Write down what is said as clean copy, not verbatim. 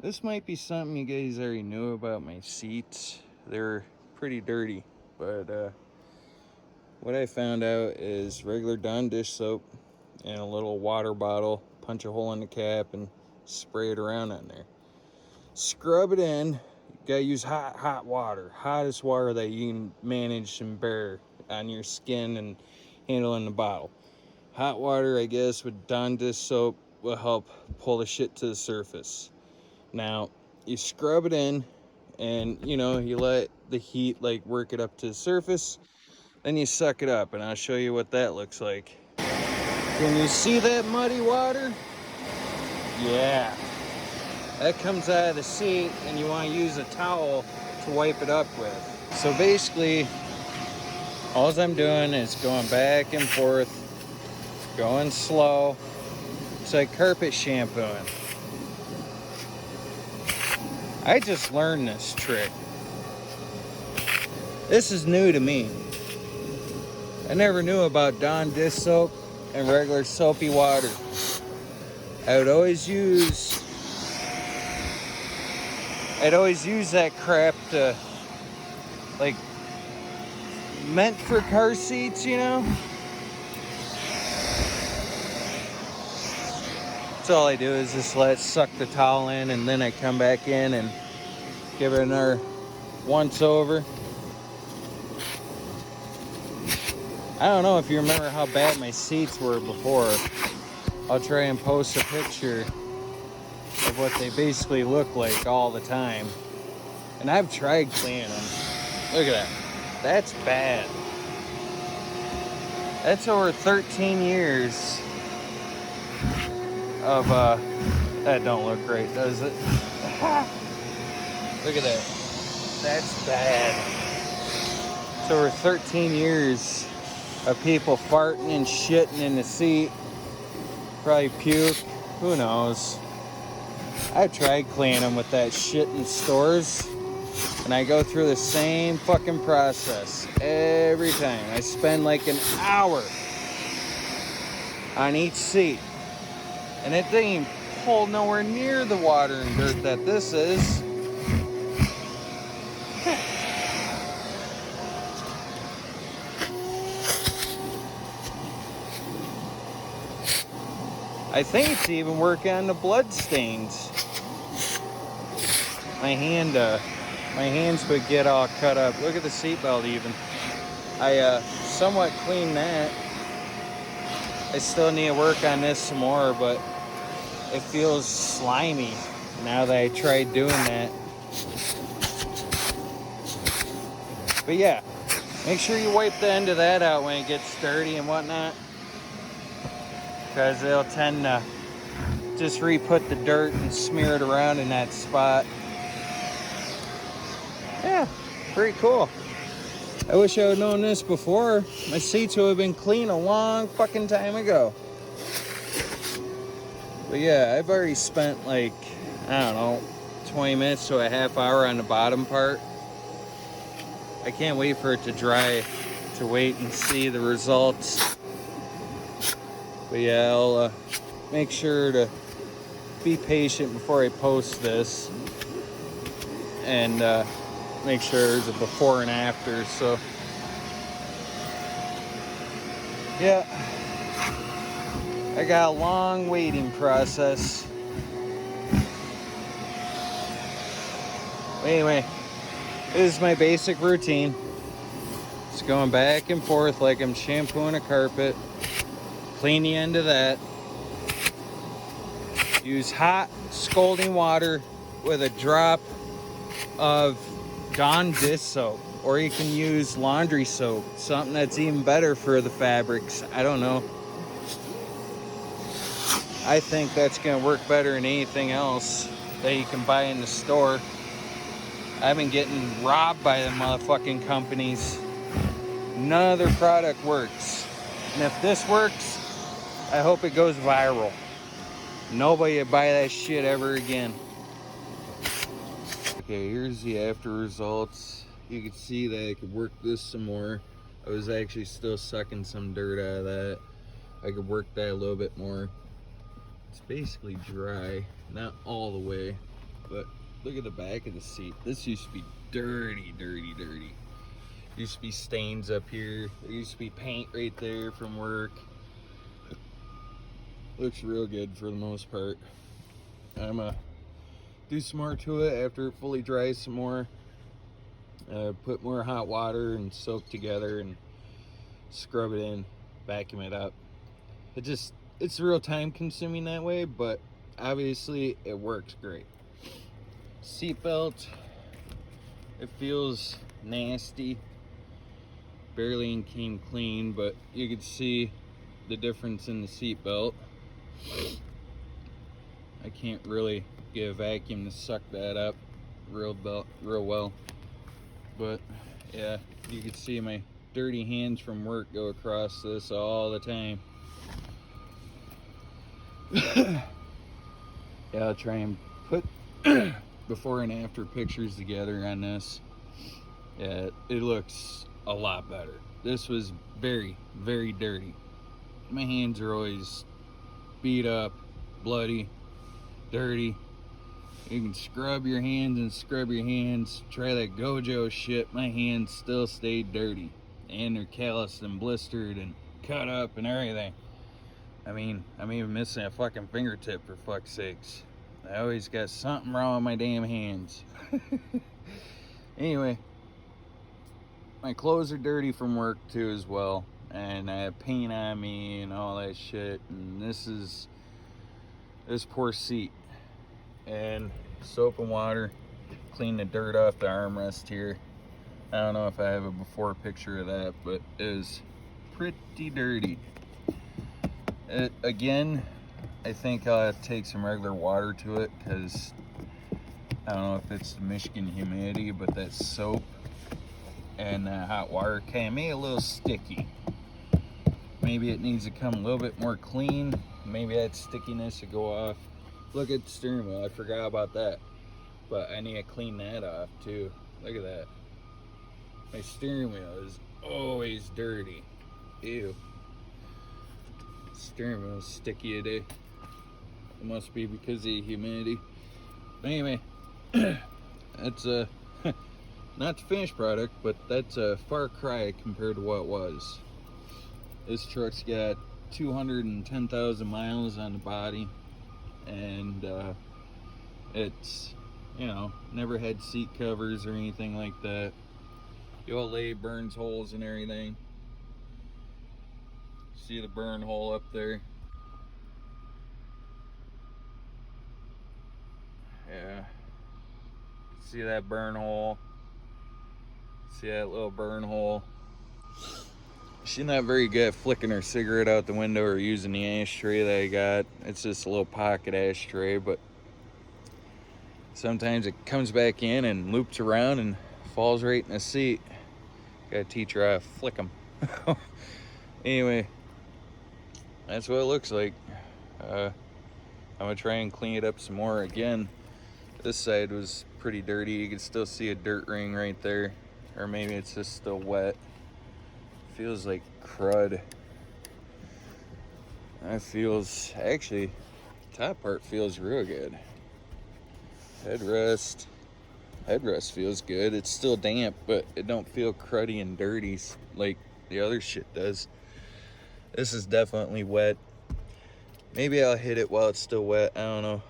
This might be something you guys already knew about my seats. They're pretty dirty, but what I found out is regular Dawn dish soap and a little water bottle, punch a hole in the cap and spray it around on there. Scrub it in. You gotta use hot water. Hottest water that you can manage and bear on your skin and handle in the bottle. Hot water, I guess, with Dawn dish soap will help pull the shit to the surface. Now, you scrub it in and, you let the heat, work it up to the surface. Then you suck it up, and I'll show you what that looks like. Can you see that muddy water? Yeah. That comes out of the seat, and you want to use a towel to wipe it up with. So basically, all I'm doing is going back and forth, going slow. It's like carpet shampooing. I just learned this trick. This is new to me. I never knew about Dawn dish soap and regular soapy water. I'd always use that crap to, meant for car seats, That's all I do is just suck the towel in, and then I come back in and give it another once over. I don't know if you remember how bad my seats were before. I'll try and post a picture of what they basically look like all the time. And I've tried cleaning them. Look at that. That's bad. That's over 13 years of, that don't look great, does it? Look at that. That's bad. It's over 13 years of people farting and shitting in the seat. Probably puke. Who knows? I've tried cleaning them with that shit in stores, and I go through the same fucking process every time. I spend like an hour on each seat, and it didn't even pull nowhere near the water and dirt that this is. I think it's even working on the blood stains. My hands would get all cut up. Look at the seatbelt even. I somewhat cleaned that. I still need to work on this some more, but it feels slimy now that I tried doing that. But yeah, make sure you wipe the end of that out when it gets dirty and whatnot, because it'll tend to just re-put the dirt and smear it around in that spot. Yeah, pretty cool. I wish I would known this before. My seats would have been clean a long fucking time ago. But yeah, I've already spent 20 minutes to a half hour on the bottom part. I can't wait for it to dry to wait and see the results. But yeah, I'll make sure to be patient before I post this, and make sure there's a before and after. So yeah, I got a long waiting process. Anyway, this is my basic routine. It's going back and forth like I'm shampooing a carpet. Clean the end of that. Use hot scalding water with a drop of Dawn dish soap, or you can use laundry soap, something that's even better for the fabrics. I don't know. I think that's gonna work better than anything else that you can buy in the store. I've been getting robbed by the motherfucking companies. None of their product works. And if this works, I hope it goes viral. Nobody will buy that shit ever again. Okay, here's the after results. You can see that I could work this some more. I was actually still sucking some dirt out of that. I could work that a little bit more. It's basically dry, not all the way. but look at the back of the seat. This used to be dirty, dirty, dirty. Used to be stains up here. There used to be paint right there from work. Looks real good for the most part. I'm gonna do some more to it after it fully dries some more. Put more hot water and soak together and scrub it in, vacuum it up. It's real time consuming that way, but obviously it works great. Seatbelt, it feels nasty. Barely came clean, but you can see the difference in the seatbelt. I can't really get a vacuum to suck that up real well, but yeah, you can see my dirty hands from work go across this all the time. Yeah, I'll try and put before and after pictures together on this. Yeah, it looks a lot better. This was very, very dirty. My hands are always beat up, bloody, dirty. You can scrub your hands and scrub your hands. Try that Gojo shit. My hands still stayed dirty. And they're calloused and blistered and cut up and everything. I mean, I'm even missing a fucking fingertip for fuck's sakes. I always got something wrong with my damn hands. Anyway, my clothes are dirty from work too as well. And I have paint on me and all that shit. And this poor seat. And soap and water, clean the dirt off the armrest here. I don't know if I have a before picture of that, but it is pretty dirty. Again, I think I'll have to take some regular water to it, because I don't know if it's the Michigan humidity, but that soap and hot water kind of made it a little sticky. Maybe it needs to come a little bit more clean. Maybe that stickiness should go off. Look at the steering wheel, I forgot about that. But I need to clean that off too. Look at that. My steering wheel is always dirty. Ew. Steering wheel is sticky today. It must be because of the humidity. But anyway, that's not the finished product, but that's a far cry compared to what it was. This truck's got 210,000 miles on the body. And it's, you know, never had seat covers or anything like that. The old lady burns holes and everything. See the burn hole up there? Yeah. See that burn hole? See that little burn hole? She's not very good at flicking her cigarette out the window or using the ashtray that I got. It's just a little pocket ashtray, but sometimes it comes back in and loops around and falls right in the seat. Gotta teach her how to flick them. Anyway, that's what it looks like. I'm gonna try and clean it up some more. Again, this side was pretty dirty. You can still see a dirt ring right there, or maybe it's just still wet. Feels like crud. That feels, actually, top part feels real good. Headrest feels good. It's still damp, but it don't feel cruddy and dirty like the other shit does. This is definitely wet. Maybe I'll hit it while it's still wet. I don't know.